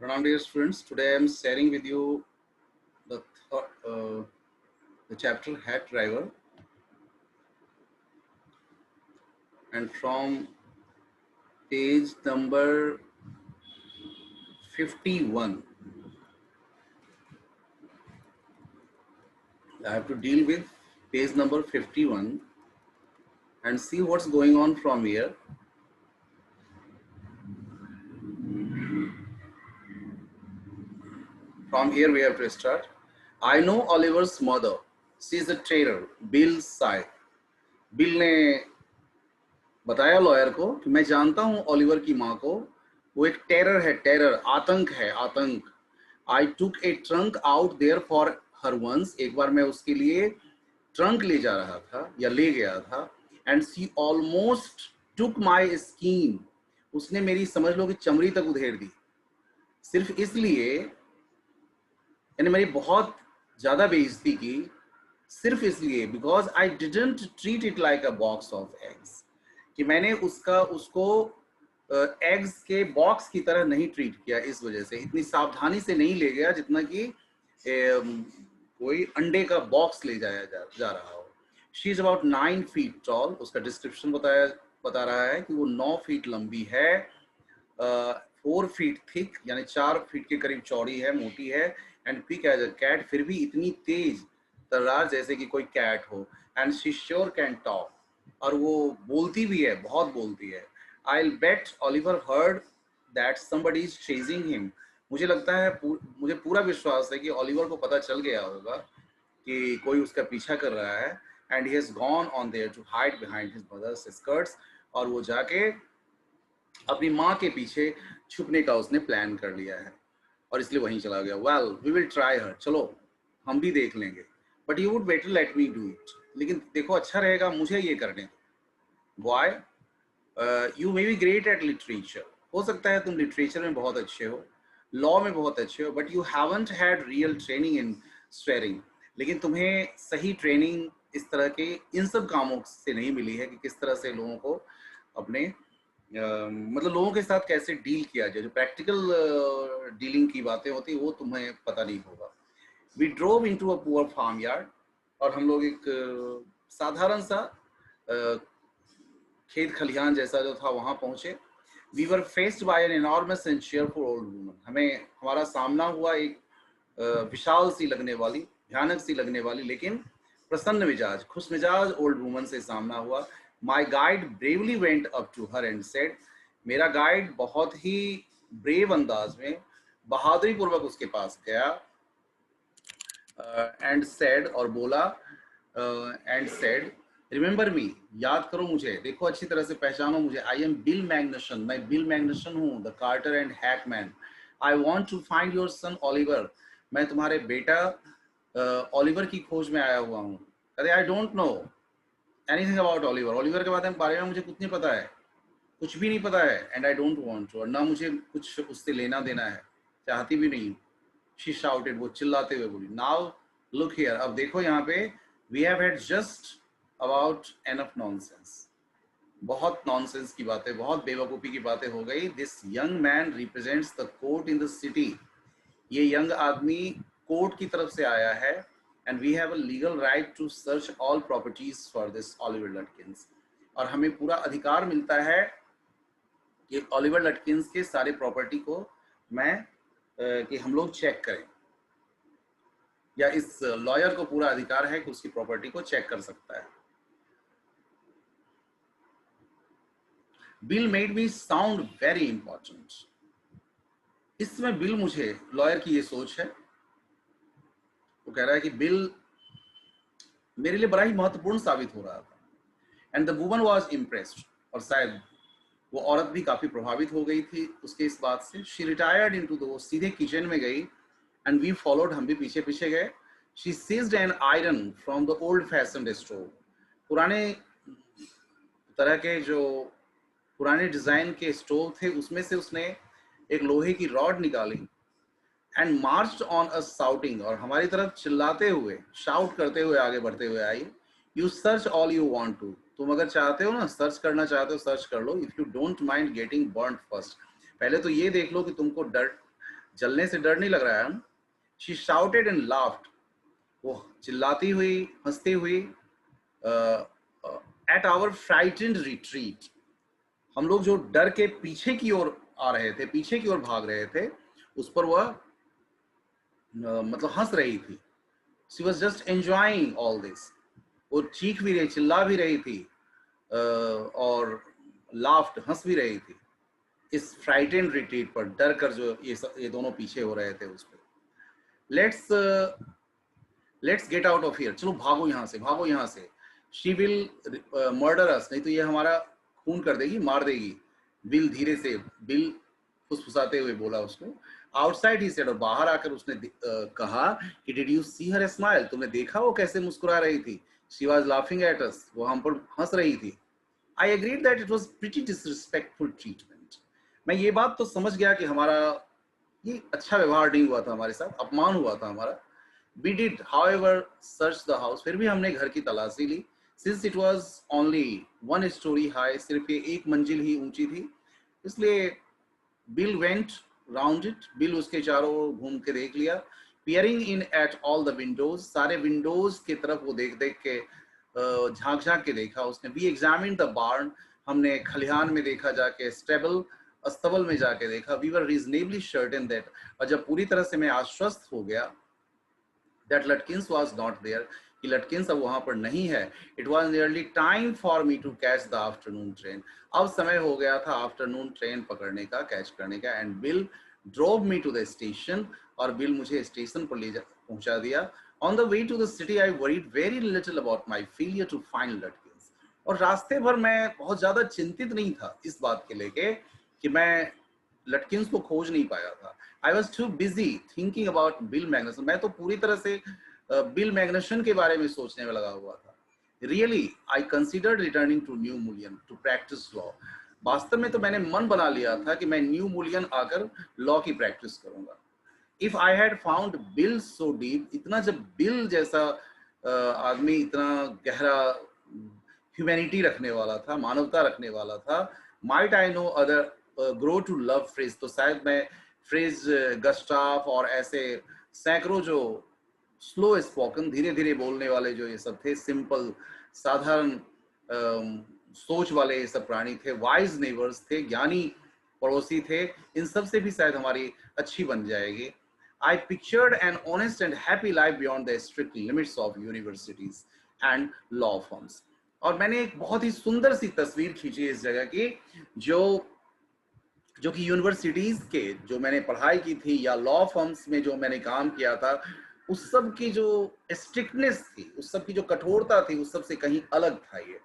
Pranam dear students, today I am sharing with you the the chapter Hack Driver, and from page number 51 I have to deal with page number 51 and see what's going on from here. From here we have to start. I know Oliver's mother. She is a traitor. Bill sighed. Bill ने बताया lawyer को कि मैं जानता हूं Oliver की मां को, वो एक टेरर है, टेरर, आतंक है, आतंक. I took a trunk out there for her once. एक बार मैं उसके लिए ट्रंक ले जा रहा था या ले गया था. And she almost took my skin. उसने मेरी, समझ लो कि चमड़ी तक उधेड़ दी, सिर्फ इसलिए, यानी मेरी बहुत ज्यादा बेइज्जती की सिर्फ इसलिए, because I didn't treat it like a box of eggs, कि मैंने उसको एग्स के बॉक्स की तरह नहीं ट्रीट किया. इस वजह से इतनी सावधानी से नहीं ले गया जितना कि कोई अंडे का बॉक्स ले जाया जा रहा हो. She is about 9 feet tall. उसका डिस्क्रिप्शन बता रहा है कि वो 9 feet लंबी है, 4 feet थिक, यानी 4 feet के करीब चौड़ी है, मोटी है, and quick as a cat. फिर भी इतनी तेज तर्रार जैसे कि कोई कैट हो. And she sure can talk. और वो बोलती भी है, बहुत बोलती है. I'll bet Oliver heard that somebody is chasing him. मुझे लगता है, मुझे पूरा विश्वास है कि ओलिवर को पता चल गया होगा कि कोई उसका पीछा कर रहा है. And he has gone on there to hide behind his mother's skirts. और वो जाके अपनी माँ के पीछे छुपने का उसने प्लान कर लिया है और इसलिए वहीं चला गया. Well, we will try her. चलो हम भी देख लेंगे. But you would better let me do it. लेकिन देखो, अच्छा रहेगा मुझे ये करने. Why? You may be great at literature. हो सकता है तुम लिटरेचर में बहुत अच्छे हो, लॉ में बहुत अच्छे हो, but you haven't had real training in swearing. लेकिन तुम्हें सही ट्रेनिंग इस तरह के इन सब कामों से नहीं मिली है कि किस तरह से लोगों को अपने मतलब लोगों के साथ कैसे डील किया जाए. जो प्रैक्टिकल डीलिंग की बातें होती वो तुम्हें पता नहीं होगा. We drove into a poor farm yard. और हम लोग एक साधारण सा खेत खलिहान जैसा जो था वहां पहुंचे. We were faced by an enormous and cheerful old woman. हमारा सामना हुआ एक विशाल सी लगने वाली, भयानक सी लगने वाली, लेकिन प्रसन्न मिजाज, खुश मिजाज ओल्ड वुमन से सामना हुआ. My guide bravely went up to her and said. मेरा गाइड बहुत ही ब्रेव अंदाज में, बहादुरी पूर्वक उसके पास गया एंड सेड, और बोला, एंड सेड, रिमेंबर मी, याद करो मुझे, देखो अच्छी तरह से पहचानो मुझे. I am Bill Magnusson. मैं बिल मैग्नसन हूँ, the carter and hackman. I want to find your son Oliver. मैं तुम्हारे बेटा ओलिवर की खोज में आया हुआ हूँ. अरे I don't know anything about Oliver. Oliver के बारे में मुझे कुछ नहीं पता है, कुछ भी नहीं पता है. And I don't want to. और ना मुझे कुछ उससे लेना देना है, चाहती भी नहीं. She shouted. वो चिल्लाते हुए बोली. Now look here. अब देखो यहाँ पे, we have had just about enough nonsense. बहुत नॉनसेंस की बातें, बहुत बेवकूफ़ी की बातें हो गई. This young man represents the court in the city. ये यंग आदमी कोर्ट की तरफ से आया है. And we have a legal right to search all properties for this Oliver Lutkins. और हमें पूरा अधिकार मिलता है कि ओलिवर लटकिंस के सारे प्रॉपर्टी को कि हम लोग चेक करें, या इस लॉयर को पूरा अधिकार है कि उसकी प्रॉपर्टी को चेक कर सकता है. Bill made me sound very important. इस समय बिल, मुझे लॉयर की ये सोच है, वो कह रहा है कि बिल मेरे लिए बड़ा ही महत्वपूर्ण साबित हो रहा था. And the woman was impressed. और शायद वो औरत भी काफी प्रभावित हो गई थी उसके इस बात से. शी रिटायर्ड इनटू द, वो सीधे किचन में गई. And we followed. हम भी पीछे पीछे गए. She seized an iron from the old fashioned stove. पुराने तरह के जो पुराने डिजाइन के स्टोव थे, उसमें से उसने एक लोहे की रॉड निकाली. And marched on us shouting. और हमारी तरफ चिल्लाते हुए, शाउट करते हुए आगे बढ़ते हुए आई. You search all you want to. तुम अगर चाहते हो ना, सर्च करना चाहते हो, सर्च कर लो. If you don't mind getting burned first. पहले तो ये देख लो कि तुमको जलने से डर नहीं लग रहा है? She shouted and laughed. वो चिल्लाती हुई, हंसती हुई, at our frightened retreat. हम लोग जो डर के पीछे की ओर आ रहे थे, पीछे की ओर भाग रहे थे, उस पर वह मतलब हंस रही थी. She was just enjoying all this. वो चीख भी रही, चिल्ला भी रही थी, और लाफ्ट, हंस भी रही थी इस फ्राइटेंड रिट्रीट पर, डर कर जो ये दोनों पीछे हो रहे थे उस पर. Let's get out of here. चलो भागो यहाँ से, भागो यहाँ से. शी विल मर्डर अस. नहीं तो ये हमारा खून कर देगी, मार देगी. बिल धीरे से, बिल फुसफुसाते हुए बोला उसको. Outside he said. और बाहर आकर उसने कहा कि did you see her smile. तुमने देखा वो कैसे मुस्कुरा रही थी. She was laughing at us. वो हम पर हंस रही थी. I agreed that it was pretty disrespectful treatment. मैं ये बात तो समझ गया कि हमारा ये अच्छा व्यवहार नहीं हुआ था हमारे साथ, अपमान हुआ था हमारा. We did, however, search the house. फिर भी हमने घर की तलाशी ली. Since it was only one story high, सिर्फ ये एक मंजिल ही ऊंची थी, इसलिए Bill went round it. Bill उसके चारों ओर घूम के देख लिया. Peering in at all the windows. सारे विंडोज की तरफ वो देख देख के, झांक झांक के देखा उसने. We examined the barn. हमने खलिहान में देखा जाके, स्टेबल, अस्तबल में जाके देखा. We were reasonably certain that, और जब पूरी तरह से मैं आश्वस्त हो गया that Lutkins was not there, कि लटकिंस अब वहां पर नहीं है. It was nearly time for me to catch the afternoon train. अब समय हो गया था आफ्टरनून ट्रेन पकड़ने का, कैच करने का. And Bill drove me to the station. और बिल मुझे स्टेशन पर पहुंचा दिया. On the way to the city, I worried very little about my failure to find Lutkins. और रास्ते भर मैं बहुत ज्यादा चिंतित नहीं था इस बात के लेके कि मैं लटकिंस को खोज नहीं पाया था. I was too busy thinking about bill Magnusson. मैं तो पूरी तरह से बिल मैग्नसन के बारे में सोचने में लगा हुआ था. Really I considered returning to New Mullion to practice law. वास्तव में तो मैंने मन बना लिया था कि मैं न्यू मुलियन आकर लॉ की प्रैक्टिस करूंगा. If I had found bill so deep, इतना जब बिल जैसा आदमी इतना गहरा ह्यूमैनिटी रखने वाला था, मानवता रखने वाला था, might I no other grow to love phrase. तो शायद मैं फ्रेज, गस्टाफ और ऐसे सैकड़ों जो स्लो स्पोकन, धीरे धीरे बोलने वाले जो ये सब थे, सिंपल, साधारण सोच वाले ये सब प्राणी थे, वाइज नेबर्स थे, ज्ञानी पड़ोसी थे, इन सब से भी शायद हमारी अच्छी बन जाएगी. I pictured an honest and happy life beyond the strict limits of universities and law firms. और मैंने एक बहुत ही सुंदर सी तस्वीर खींची इस जगह की, जो कि यूनिवर्सिटीज के जो मैंने पढ़ाई की थी या लॉ फर्म्स में जो मैंने काम किया था, उस सब की जो स्ट्रिक्टनेस थी, उस सब की जो कठोरता थी, उस सब से कहीं अलग था. ये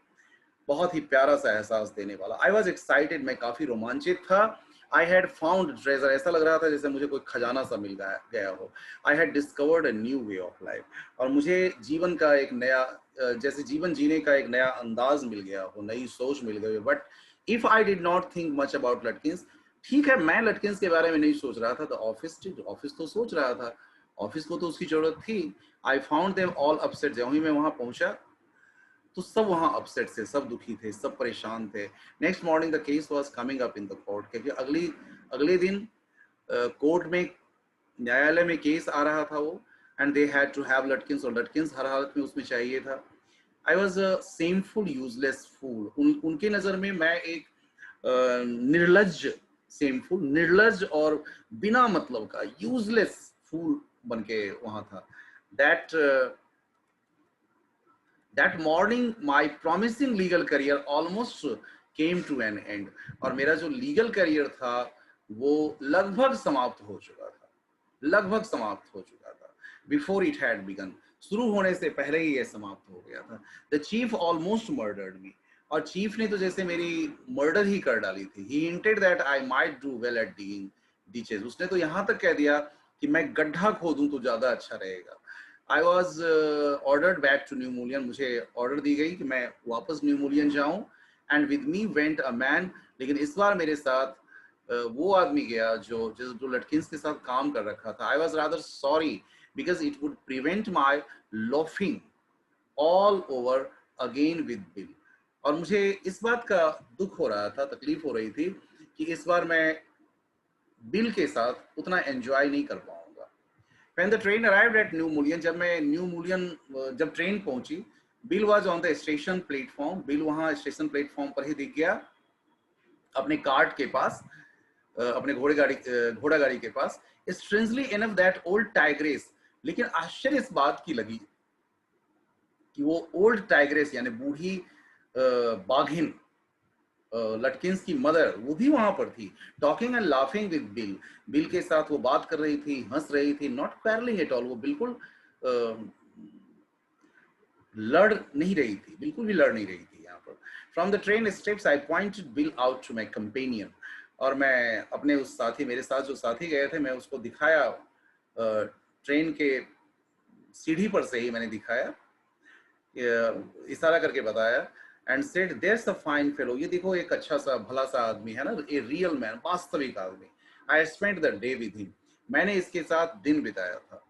बहुत ही प्यारा सा एहसास देने वाला. I was excited. मैं काफी रोमांचित था. I had found treasure. ऐसा लग रहा था जैसे मुझे कोई खजाना सा मिल गया हो. I had discovered a new way of life. और मुझे जीवन का एक नया, जैसे जीवन जीने का एक नया अंदाज मिल गया हो, नई सोच मिल गई हो. But if I did not think much about Lutkins, ठीक है, मैं लटकिंस के बारे में नहीं सोच रहा था. तो ऑफिस तो सोच रहा था. ऑफिस को तो उसकी जरूरत थी. I found them all upset. जब ही मैं वहां पहुंचा तो सब वहां अपसेट थे, सब दुखी थे, सब परेशान थे. Next morning the case was coming up in the court. क्योंकि अगले दिन कोर्ट में, न्यायालय में केस आ रहा था वो. And they had to have Lutkins. और लटकिंस हर हालत में उसमें चाहिए था. I was a shameful useless fool. उनके नजर में मैं एक निर्लज, सेमफुल, निर्लज और बिना मतलब का यूजलेस फूल बन के वहां था. That morning, my promising legal career almost came to an end. और मेरा जो लीगल करियर था वो लगभग समाप्त हो चुका था. Before it had begun. शुरू होने से पहले ही ये समाप्त हो गया था. The chief almost murdered me. और चीफ ने तो जैसे मेरी मर्डर ही कर डाली थी. He hinted that I might do well at digging ditches. उसने तो यहाँ तक कह दिया कि मैं गड्ढा खोदूं तो ज्यादा अच्छा रहेगा. I was ordered back to New Mullion. मुझे ऑर्डर दी गई कि मैं वापस न्यू मुलियन जाऊं. And with me went a man. लेकिन इस बार मेरे साथ वो आदमी गया जो लटकिंस के साथ काम कर रखा था. I was rather sorry because it would prevent my loafing all over again with Bill. और मुझे इस बात का दुख हो रहा था, तकलीफ हो रही थी कि इस बार मैं बिल के साथ उतना एंजॉय नहीं कर पाऊंगा। When the train arrived at New Mullion, जब मैं न्यू मुलियन जब ट्रेन पहुंची, bill was on the station platform, bill वहां स्टेशन प्लेटफॉर्म पर ही दिख गया अपने कार्ट के पास, अपने घोड़ा गाड़ी के पास। Strangely enough that old tigress, लेकिन आश्चर्य इस बात की लगी कि वो ओल्ड टाइग्रेस यानी बूढ़ी बाघिन लटकिंस की मदर, वो भी वहां पर थी। Talking and laughing with bill, bill के साथ वो बात कर रही थी, हंस रही थी। नॉट क्वारलिंग एट ऑल, वो बिल्कुल लड़ नहीं रही थी, बिल्कुल भी लड़ नहीं रही थी यहाँ पर। From the train steps I pointed Bill out to my companion, और मैं अपने उस साथी, मेरे साथ जो साथी गए थे, मैं उसको दिखाया, ट्रेन के सीढ़ी पर से ही मैंने दिखाया, इशारा करके बताया। And said there's a fine fellow, ये देखो एक अच्छा सा भला सा आदमी है ना, ए रियल मैन, वास्तविक आदमी। I spent the day with him, मैंने इसके साथ दिन बिताया था।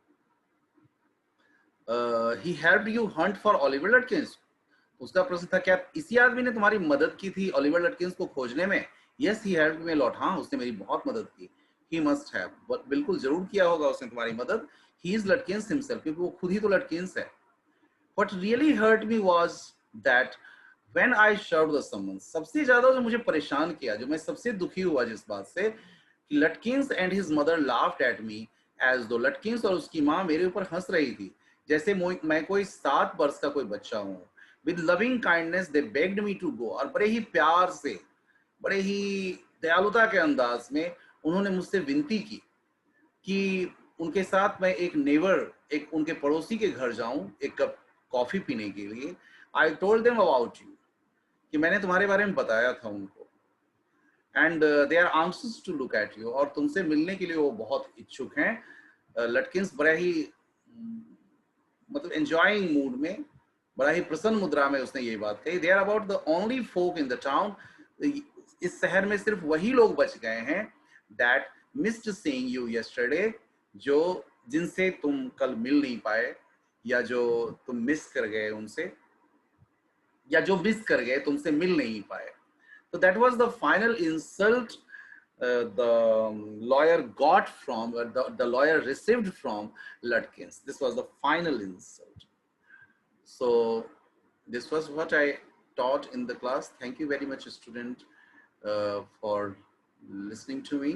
He helped you hunt for Oliver Lutkins, उसका प्रश्न था क्या इसी आदमी ने तुम्हारी मदद की थी ओलिवर लटकिंस को खोजने में? Yes he helped me a lot, हाँ उसने मेरी बहुत मदद की। ही मस्ट हैव, बिल्कुल जरूर किया होगा उसने तुम्हारी मदद। ही इज लटकिंस हिमसेल्फ, क्योंकि वो खुद ही तो लटकिंस है। What really hurt me was that when I served the summons, सबसे ज्यादा जो मुझे परेशान किया, जो मैं सबसे दुखी हुआ जिस बात से, कि Lutkins and his mother laughed at me as though, Lutkins और उसकी माँ मेरे ऊपर हंस रही थी जैसे मैं कोई 7 वर्ष का कोई बच्चा हूँ। With loving kindness they begged me to go, और बड़े ही प्यार से, बड़े ही दयालुता के अंदाज में उन्होंने मुझसे विनती की कि उनके साथ मैं एक नेबर, एक उनके पड़ोसी के घर जाऊं एक कप कॉफी पीने के लिए। I told them about you, कि मैंने तुम्हारे बारे में बताया था उनको। And they are answers to look at you, और तुमसे मिलने के लिए वो बहुत इच्छुक हैं। लटकिंस बड़ा ही मतलब एंजॉइंग मूड में, बड़ा ही प्रसन्न मुद्रा में उसने ये बात कही। They are about the only folk in the town, इस शहर में सिर्फ वही लोग बच गए हैं that missed seeing you yesterday, जो जिनसे तुम कल मिल नहीं पाए, या जो तुम मिस कर गए उनसे, या जो मिस कर गए तुमसे मिल नहीं पाए। तो that was the final insult the lawyer got from, the lawyer received from Lutkins. This was the final insult. So this was what I taught in the class. Thank you very much, student, for listening to me.